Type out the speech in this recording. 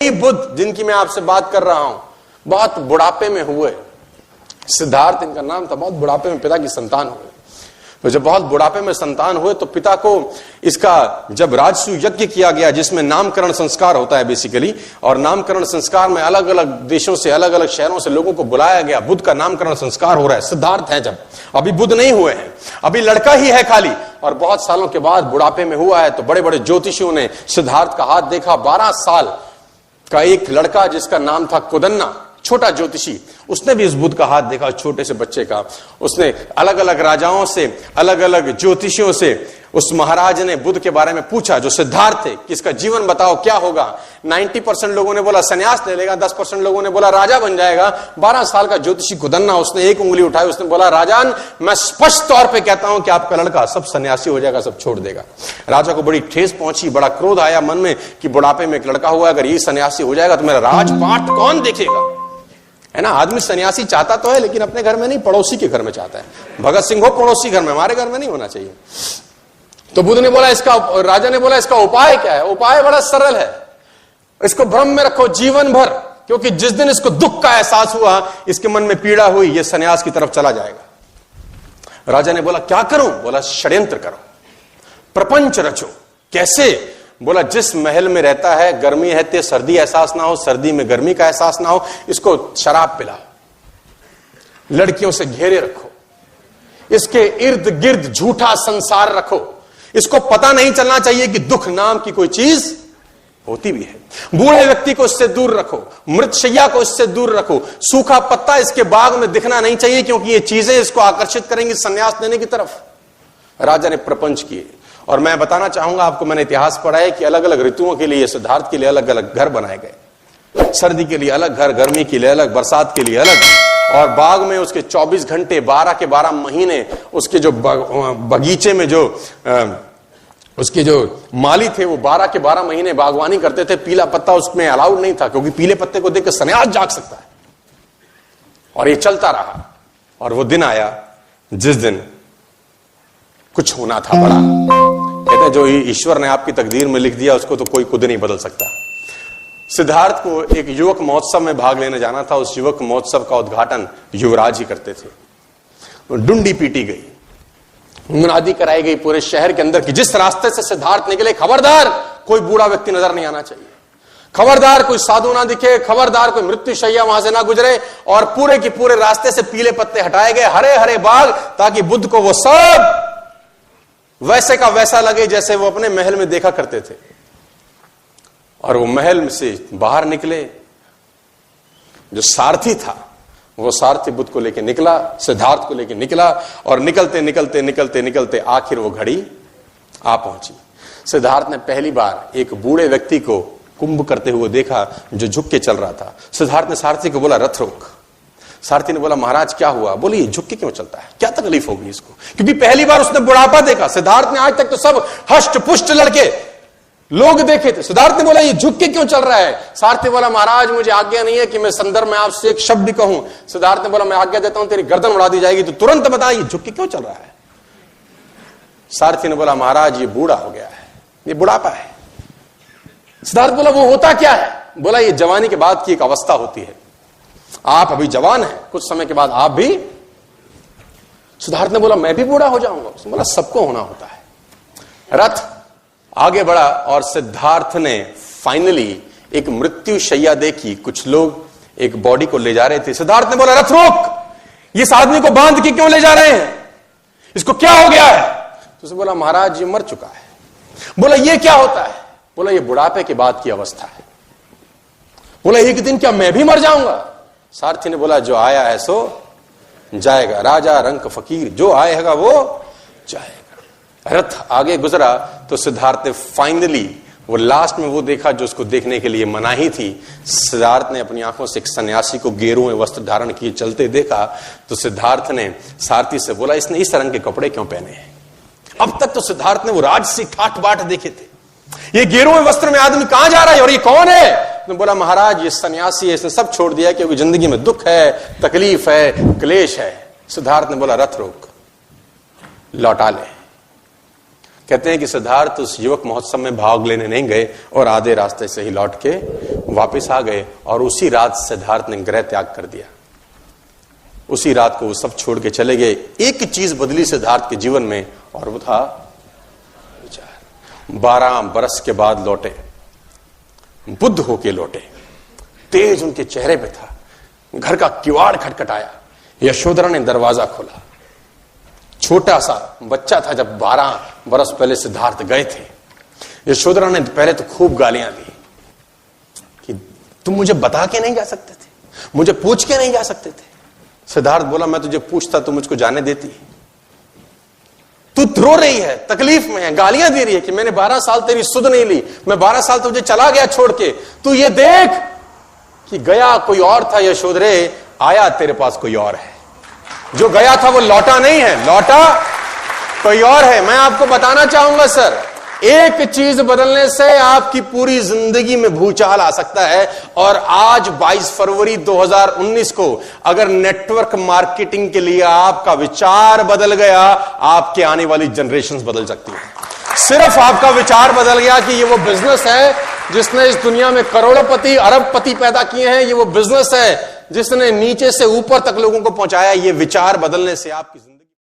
बुद्ध जिनकी मैं आपसे बात कर रहा हूं बहुत बुढ़ापे में हुए। सिद्धार्थ इनका नाम था। बहुत बुढ़ापे में पिता की संतान हुए। तो जब बहुत बुढ़ापे में संतान हुए तो पिता को इसका जब राजसूय यज्ञ किया गया जिसमें नामकरण संस्कार होता है बेसिकली, और नामकरण संस्कार में अलग अलग देशों से अलग अलग शहरों से लोगों को बुलाया गया। बुद्ध का नामकरण संस्कार हो रहा है। सिद्धार्थ है, जब अभी बुद्ध नहीं हुए हैं, अभी लड़का ही है खाली, और बहुत सालों के बाद बुढ़ापे में हुआ है। तो बड़े बड़े ज्योतिषियों ने सिद्धार्थ का हाथ देखा। 12 साल का एक लड़का जिसका नाम था कुदन्ना, छोटा ज्योतिषी, उसने भी इस बुद्ध का हाथ देखा, छोटे से बच्चे का। उसने अलग अलग राजाओं से, अलग अलग ज्योतिषियों से उस महाराज ने बुद्ध के बारे में पूछा जो सिद्धार्थ थे कि इसका जीवन बताओ क्या होगा। 90% लोगों ने बोला संन्यास ले लेगा, 10% लोगों ने बोला राजा बन जाएगा। 12 साल का ज्योतिषी कुदन्ना, उसने एक उंगली उठाई, उसने बोला राजान, मैं स्पष्ट तौर पे कहता हूं कि आपका लड़का सब सन्यासी हो जाएगा, सब छोड़ देगा। राजा को बड़ी ठेस पहुंची, बड़ा क्रोध आया मन में कि बुढ़ापे में एक लड़का हुआ, अगर ये सन्यासी हो जाएगा तो मेरा राजपाट कौन देखेगा, है ना। आदमी सन्यासी चाहता तो है लेकिन अपने घर में नहीं, पड़ोसी के घर में चाहता है। भगत सिंह हो पड़ोसी घर में, हमारे घर में नहीं होना चाहिए। तो बुद्ध ने बोला इसका, राजा ने बोला इसका उपाय क्या है। उपाय बड़ा सरल है, इसको भ्रम में रखो जीवन भर, क्योंकि जिस दिन इसको दुख का एहसास हुआ, इसके मन में पीड़ा हुई, ये सन्यास की तरफ चला जाएगा। राजा ने बोला क्या करूं। बोला षड्यंत्र करो, प्रपंच रचो। कैसे। बोला जिस महल में रहता है गर्मी है तो सर्दी एहसास ना हो, सर्दी में गर्मी का एहसास ना हो, इसको शराब पिलाओ, लड़कियों से घेरे रखो, इसके इर्द गिर्द झूठा संसार रखो, इसको पता नहीं चलना चाहिए कि दुख नाम की कोई चीज होती भी है। बूढ़े व्यक्ति को इससे दूर रखो, मृतशैया को इससे दूर रखो, सूखा पत्ता इसके बाग में दिखना नहीं चाहिए क्योंकि ये चीजें इसको आकर्षित करेंगी संन्यास लेने की तरफ। राजा ने प्रपंच किए। और मैं बताना चाहूंगा आपको, मैंने इतिहास पढ़ा है कि अलग अलग ऋतुओं के लिए सिद्धार्थ के लिए अलग अलग घर बनाए गए। सर्दी के लिए अलग घर, गर्मी के लिए अलग, बरसात के लिए अलग। और बाग में उसके 24 घंटे 12 के 12 महीने उसके जो बगीचे में जो उसके जो माली थे वो 12 के 12 महीने बागवानी करते थे। पीला पत्ता उसमें अलाउड नहीं था क्योंकि पीले पत्ते को देखकर सन्यास जाग सकता है। और ये चलता रहा और वो दिन आया जिस दिन कुछ होना था बड़ा। कहते हैं जो ईश्वर ने आपकी तकदीर में लिख दिया उसको तो कोई खुद नहीं बदल सकता। सिद्धार्थ को एक युवक महोत्सव में भाग लेने जाना था। उस युवक महोत्सव का उद्घाटन युवराज ही करते थे। डुंडी पीटी गई, मुनादी कराई गई पूरे शहर के अंदर कि जिस रास्ते से सिद्धार्थ निकले, खबरदार कोई बूढ़ा व्यक्ति नजर नहीं आना चाहिए, खबरदार कोई साधु ना दिखे, खबरदार कोई मृत्युशैया वहां से ना गुजरे। और पूरे के पूरे रास्ते से पीले पत्ते हटाए गए, हरे हरे बाग, ताकि बुद्ध को वो सब वैसे का वैसा लगे जैसे वो अपने महल में देखा करते थे। और वो महल से बाहर निकले, जो सारथी था वो सारथी बुद्ध को लेके निकला, सिद्धार्थ को लेके निकला। और निकलते निकलते निकलते निकलते आखिर वो घड़ी आ पहुंची। सिद्धार्थ ने पहली बार एक बूढ़े व्यक्ति को कुंभ करते हुए देखा जो झुक के चल रहा था। सिद्धार्थ ने सारथी को बोला रथ रोक। सारथी ने बोला महाराज क्या हुआ। बोले ये झुक के क्यों चलता है, क्या तकलीफ होगी इसको, क्योंकि पहली बार उसने बुढ़ापा देखा। सिद्धार्थ ने आज तक तो सब हष्ट पुष्ट लड़के लोग देखे थे। सिद्धार्थ ने बोला ये झुक के क्यों चल रहा है। सारथी बोला महाराज मुझे आज्ञा नहीं है कि मैं संदर्भ में आपसे एक शब्द भी कहूं। सिद्धार्थ ने बोला मैं आज्ञा देता हूं तेरी गर्दन उड़ा दी जाएगी, तो तुरंत बता ये झुक के क्यों चल रहा है। सारथी ने बोला महाराज ये बूढ़ा हो गया है, ये बुढ़ापा है। सिद्धार्थ बोला वो होता क्या है। बोला ये जवानी के बाद की एक अवस्था होती है, आप अभी जवान हैं, कुछ समय के बाद आप भी। सिद्धार्थ ने बोला मैं भी बूढ़ा हो जाऊंगा। उसने बोला सबको होना होता है। रथ आगे बढ़ा और सिद्धार्थ ने फाइनली एक मृत्यु शैया देखी। कुछ लोग एक बॉडी को ले जा रहे थे। सिद्धार्थ ने बोला रथ रोक, इस आदमी को बांध के क्यों ले जा रहे हैं, इसको क्या हो गया है। तो उसने बोला महाराज ये मर चुका है। बोला ये क्या होता है। बोला ये बुढ़ापे के बाद की अवस्था है। बोला एक दिन क्या मैं भी मर जाऊंगा। सारथी ने बोला जो आया है सो जाएगा, राजा रंक फकीर, जो आएगा वो जाएगा। रथ आगे गुजरा तो सिद्धार्थ ने फाइनली वो लास्ट में वो देखा जो उसको देखने के लिए मनाही थी। सिद्धार्थ ने अपनी आंखों से एक सन्यासी को गेरुए वस्त्र धारण किए चलते देखा। तो सिद्धार्थ ने सारथी से बोला इसने इस रंग के कपड़े क्यों पहने हैं। अब तक तो सिद्धार्थ ने वो राजसी ठाट बाट देखे थे, ये गेरुए वस्त्र में आदमी कहां जा रहा है और ये कौन है। उसने बोला महाराज ये सन्यासी है, इसने सब छोड़ दिया क्योंकि जिंदगी में दुख है, तकलीफ है, क्लेश है। सिद्धार्थ ने बोला रथ रोक, लौटा ले। कहते हैं कि सिद्धार्थ उस युवक महोत्सव में भाग लेने नहीं गए और आधे रास्ते से ही लौट के वापस आ गए, और उसी रात सिद्धार्थ ने गृह त्याग कर दिया। उसी रात को वो सब छोड़ के चले गए। एक चीज बदली सिद्धार्थ के जीवन में, और वो था विचार। 12 बरस के बाद लौटे, बुद्ध होके लौटे, तेज उनके चेहरे पे था। घर का किवाड़ खटखटाया, यशोधरा ने दरवाजा खोला। छोटा सा बच्चा था जब 12 बरस पहले सिद्धार्थ गए थे। यशोधरा ने पहले तो खूब गालियां दी कि तुम मुझे बता के नहीं जा सकते थे, मुझे पूछ के नहीं जा सकते थे। सिद्धार्थ बोला, मैं तुझे पूछता तो मुझको जाने देती। तू रो रही है, तकलीफ में है, गालियां दे रही है कि मैंने 12 साल तेरी सुध नहीं ली, मैं 12 साल तुझे चला गया छोड़ के, तू ये देख कि गया कोई और था यशोधरे, आया तेरे पास कोई और है। जो गया था वो लौटा नहीं है, लौटा कोई और है। मैं आपको बताना चाहूंगा सर, एक चीज बदलने से आपकी पूरी जिंदगी में भूचाल आ सकता है। और आज 22 फरवरी 2019 को अगर नेटवर्क मार्केटिंग के लिए आपका विचार बदल गया, आपके आने वाली जनरेशंस बदल सकती है। सिर्फ आपका विचार बदल गया कि ये वो बिजनेस है जिसने इस दुनिया में करोड़पति अरबपति पैदा किए हैं, ये वो बिजनेस है जिसने नीचे से ऊपर तक लोगों को पहुंचाया। ये विचार बदलने से आपकी